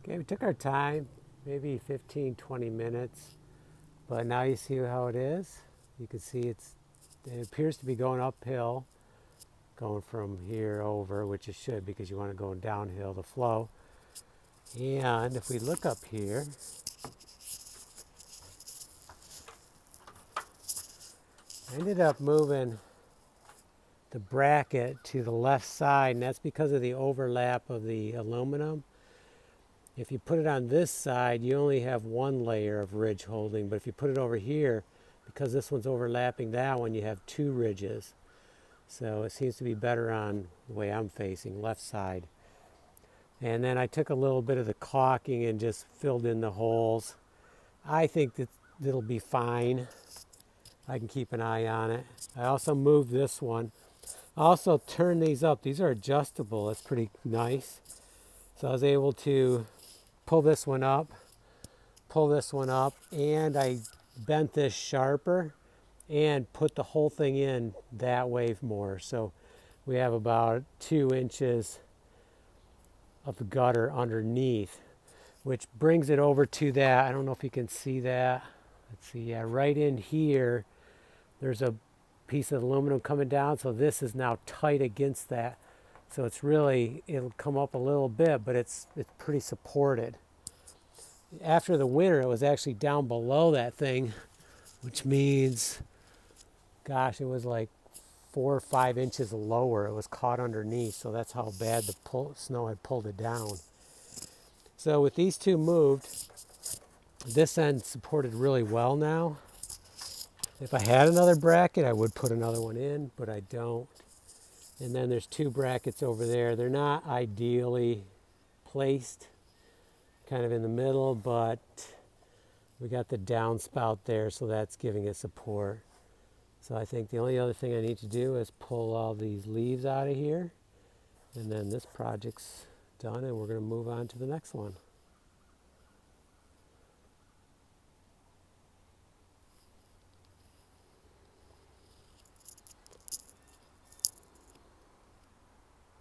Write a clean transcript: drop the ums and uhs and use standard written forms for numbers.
Okay, we took our time, maybe 15, 20 minutes, but now you see how it is. You can see it appears to be going uphill, going from here over, which it should because you want to go downhill to flow. And if we look up here, I ended up moving the bracket to the left side, and that's because of the overlap of the aluminum. If you put it on this side, you only have one layer of ridge holding, but if you put it over here, because this one's overlapping that one, you have two ridges. So it seems to be better on the way I'm facing, left side. And then I took a little bit of the caulking and just filled in the holes. I think that it'll be fine. I can keep an eye on it. I also moved this one. I also turned these up. These are adjustable. That's pretty nice. So I was able to pull this one up, and I bent this sharper and put the whole thing in that way more. So we have about 2 inches of the gutter underneath, which brings it over to that. I don't know if you can see that. Let's see, yeah, right in here, there's a piece of aluminum coming down. So this is now tight against that. So it's really, it'll come up a little bit, but it's pretty supported. After the winter, it was actually down below that thing, which means, gosh, it was like 4 or 5 inches lower. It was caught underneath, so that's how bad the snow had pulled it down. So with these two moved, this end supported really well now. If I had another bracket, I would put another one in, but I don't. And then there's 2 brackets over there. They're not ideally placed, kind of in the middle, but we got the downspout there, so that's giving it support. So I think the only other thing I need to do is pull all these leaves out of here, and then this project's done, and we're going to move on to the next one.